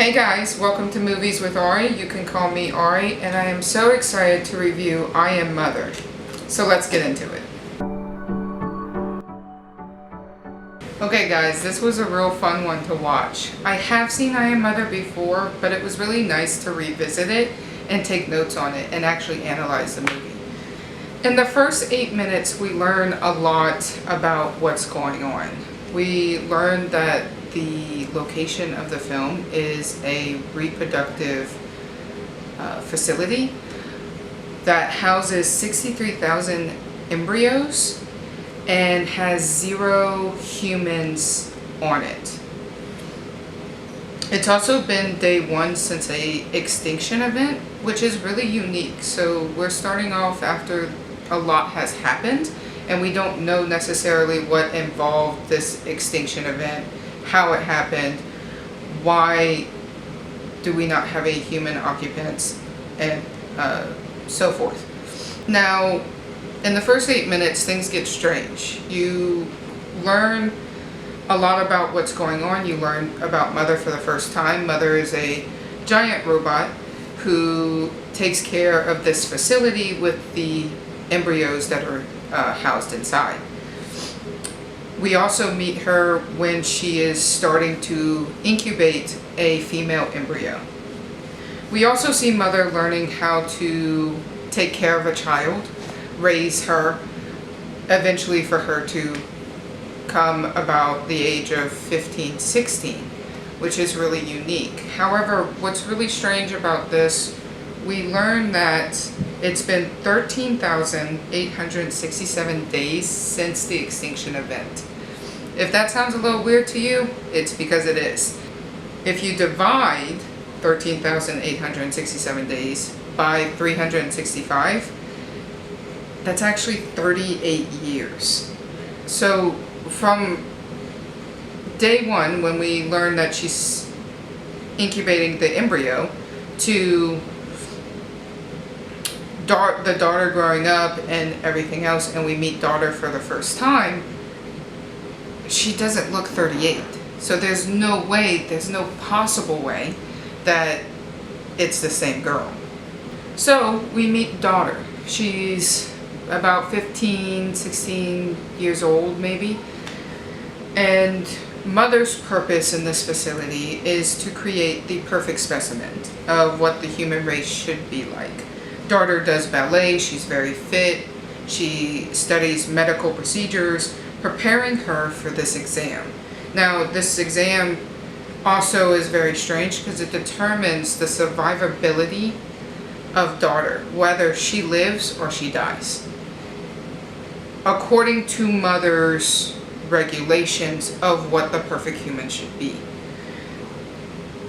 Hey guys, welcome to Movies with Ari. You can call me Ari, and I am so excited to review I Am Mother. So let's get into it. Okay guys, this was a real fun one to watch. I have seen I Am Mother before, but it was really nice to revisit it and take notes on it and actually analyze the movie. In the first 8 minutes, we learn a lot about what's going on. We learn that the location of the film is a reproductive facility that houses 63,000 embryos and has 0 humans on it. It's also been day 1 since a extinction event, which is really unique. So we're starting off after a lot has happened, and we don't know necessarily what involved this extinction event, how it happened, why do we not have a human occupants, and so forth. Now, in the first 8 minutes, things get strange. You learn a lot about what's going on. You learn about Mother for the first time. Mother is a giant robot who takes care of this facility with the embryos that are housed inside. We also meet her when she is starting to incubate a female embryo. We also see Mother learning how to take care of a child, raise her, eventually for her to come about the age of 15, 16, which is really unique. However, what's really strange about this, we learn that it's been 13,867 days since the extinction event. If that sounds a little weird to you, it's because it is. If you divide 13,867 days by 365, that's actually 38 years. So from day 1, when we learn that she's incubating the embryo, to the daughter growing up and everything else, and we meet daughter for the first time, she doesn't look 38. So there's no way, there's no possible way that it's the same girl. So we meet daughter. She's about 15, 16 years old maybe. And Mother's purpose in this facility is to create the perfect specimen of what the human race should be like. Daughter does ballet, she's very fit, she studies medical procedures, preparing her for this exam. Now, this exam also is very strange because it determines the survivability of daughter, whether she lives or she dies, according to Mother's regulations of what the perfect human should be.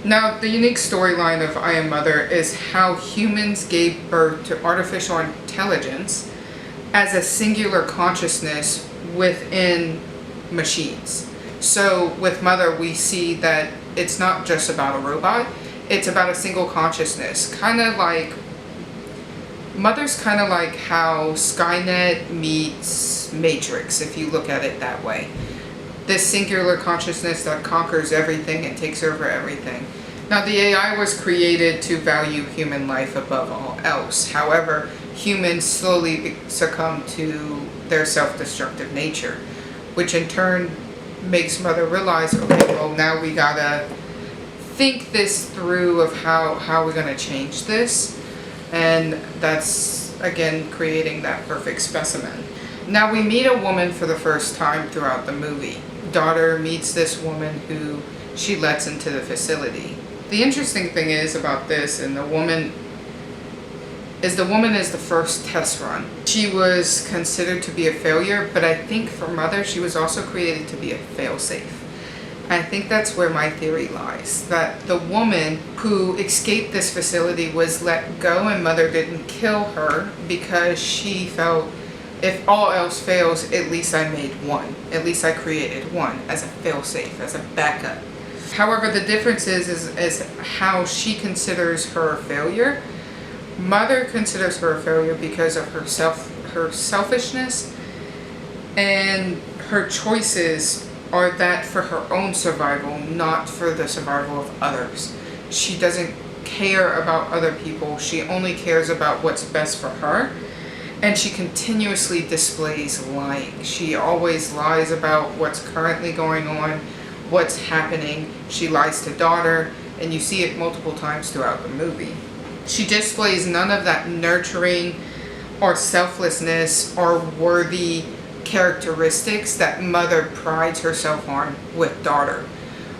Now, the unique storyline of I Am Mother is how humans gave birth to artificial intelligence as a singular consciousness within machines. So with Mother, we see that it's not just about a robot, it's about a single consciousness. Kind of like, Mother's kind of like how Skynet meets Matrix, if you look at it that way. This singular consciousness that conquers everything and takes over everything. Now, the AI was created to value human life above all else. However, humans slowly succumb to their self-destructive nature, which in turn makes Mother realize, okay, well, now we gotta think this through of how we're gonna change this. And that's, again, creating that perfect specimen. Now we meet a woman for the first time throughout the movie. Daughter meets this woman who she lets into the facility. The interesting thing is about this, and the woman is the first test run. She was considered to be a failure, but I think for Mother, she was also created to be a failsafe. I think that's where my theory lies, that the woman who escaped this facility was let go, and Mother didn't kill her because she felt, if all else fails, at least I made one. At least I created one as a failsafe, as a backup. However, the difference is how she considers her a failure. Mother considers her a failure because of her selfishness, and her choices are that for her own survival, not for the survival of others. She doesn't care about other people. She only cares about what's best for her. And she continuously displays lying. She always lies about what's currently going on, what's happening. She lies to daughter, and you see it multiple times throughout the movie. She displays none of that nurturing or selflessness or worthy characteristics that mother prides herself on with daughter.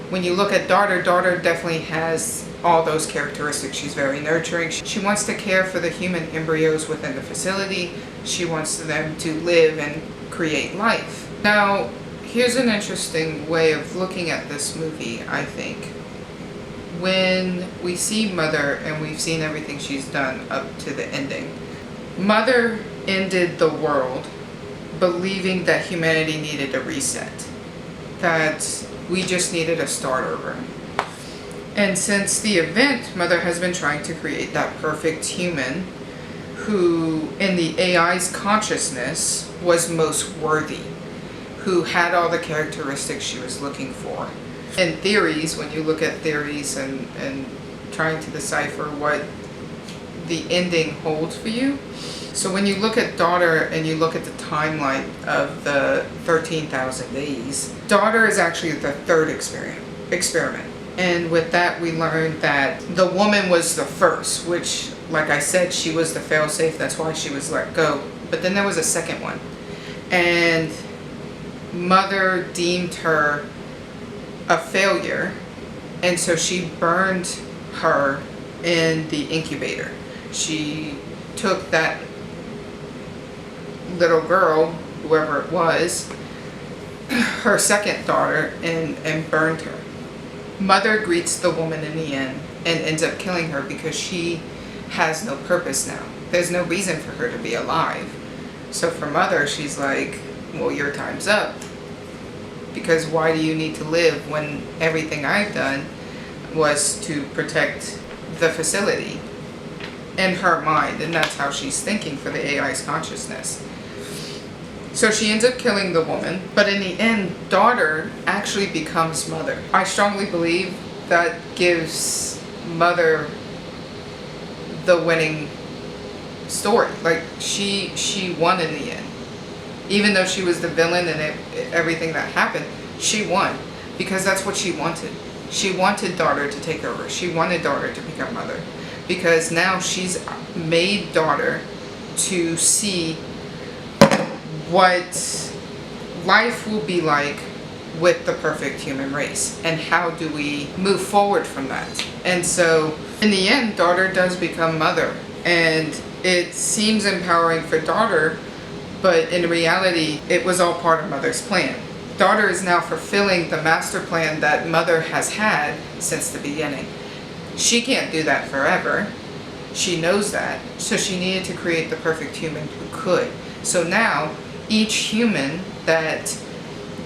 When you look at daughter, daughter definitely has all those characteristics. She's very nurturing. She wants to care for the human embryos within the facility. She wants them to live and create life. Now, here's an interesting way of looking at this movie, I think. When we see Mother and we've seen everything she's done up to the ending, Mother ended the world believing that humanity needed a reset, that we just needed a start over. And since the event, Mother has been trying to create that perfect human who, in the AI's consciousness, was most worthy, who had all the characteristics she was looking for. In theories, when you look at theories and trying to decipher what the ending holds for you, so when you look at daughter and you look at the timeline of the 13,000 days, daughter is actually the third experiment. And with that, we learned that the woman was the first, which, like I said, she was the failsafe. That's why she was let go. But then there was a second one. And Mother deemed her a failure. And so she burned her in the incubator. She took that little girl, whoever it was, her second daughter, and burned her. Mother greets the woman in the end and ends up killing her because she has no purpose now. There's no reason for her to be alive. So for Mother, she's like, well, your time's up. Because why do you need to live when everything I've done was to protect the facility? In her mind, and that's how she's thinking for the AI's consciousness. So she ends up killing the woman, but in the end, daughter actually becomes Mother. I strongly believe that gives Mother the winning story. Like, she won in the end. Even though she was the villain and everything that happened, she won. Because that's what she wanted. She wanted daughter to take over. She wanted daughter to become Mother. Because now she's made daughter to see what life will be like with the perfect human race and how do we move forward from that. And so in the end, daughter does become Mother, and it seems empowering for daughter, but in reality it was all part of Mother's plan. Daughter is now fulfilling the master plan that Mother has had since the beginning. She can't do that forever. She knows that. So she needed to create the perfect human who could. So now, each human that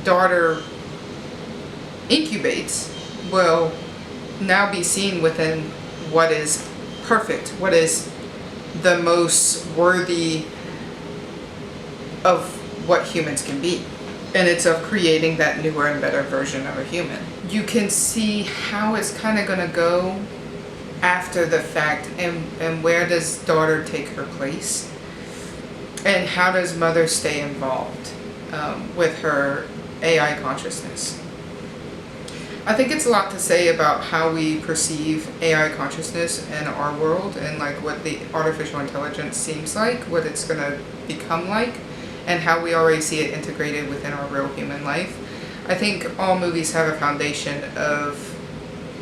daughter incubates will now be seen within what is perfect, what is the most worthy of what humans can be. And it's of creating that newer and better version of a human. You can see how it's kind of going to go after the fact, and where does daughter take her place, and how does Mother stay involved with her AI consciousness. I think it's a lot to say about how we perceive AI consciousness in our world, and like what the artificial intelligence seems like, what it's going to become like, and how we already see it integrated within our real human life. I think all movies have a foundation of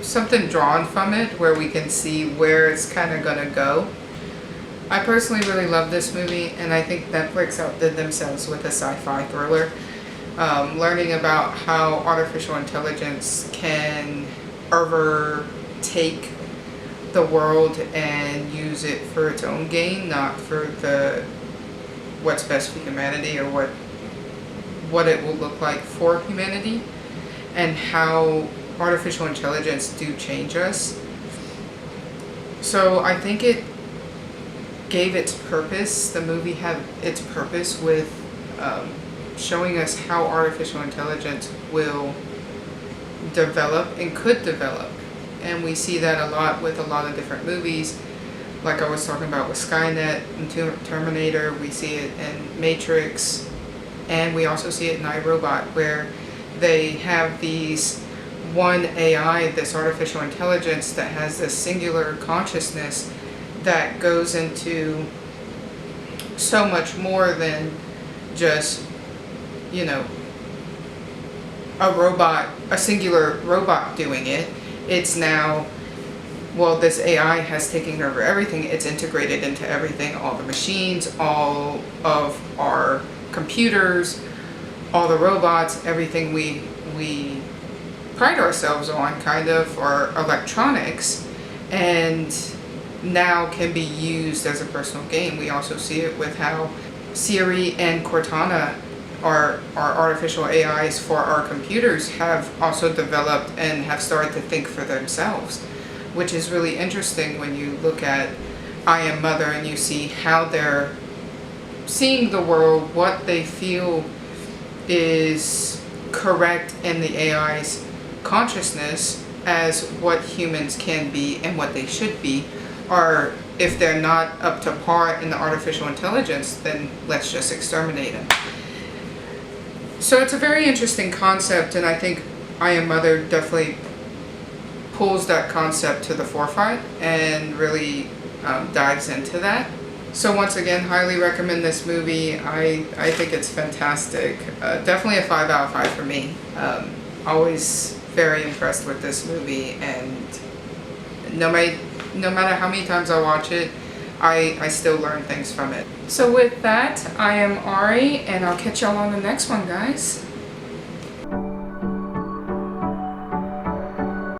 something drawn from it where we can see where it's kind of going to go. I personally really love this movie, and I think Netflix outdid themselves with a sci-fi thriller. Learning about how artificial intelligence can overtake the world and use it for its own gain, not for what's best for humanity or what it will look like for humanity, and how artificial intelligence do change us. So I think it gave its purpose. The movie had its purpose with showing us how artificial intelligence will develop and could develop and we see that a lot with a lot of different movies. Like I was talking about with Skynet and Terminator, we see it in Matrix, and we also see it in iRobot, where they have these one AI, this artificial intelligence that has this singular consciousness that goes into so much more than just, you know, a robot, a singular robot doing it. It's now, well, this AI has taken over everything. It's integrated into everything, all the machines, all of our computers, all the robots, everything we pride ourselves on, kind of, our electronics, and now can be used as a personal game. We also see it with how Siri and Cortana, our artificial AIs for our computers, have also developed and have started to think for themselves, which is really interesting when you look at I Am Mother and you see how they're seeing the world, what they feel is correct in the AI's consciousness as what humans can be and what they should be, or if they're not up to par in the artificial intelligence, then let's just exterminate them. So it's a very interesting concept, and I think I Am Mother definitely pulls that concept to the forefront and really dives into that. So once again, highly recommend this movie. I think it's fantastic. Definitely a 5 out of 5 for me. Always very impressed with this movie, and no matter how many times I watch it, I still learn things from it. So with that, I am Ari, and I'll catch y'all on the next one, guys.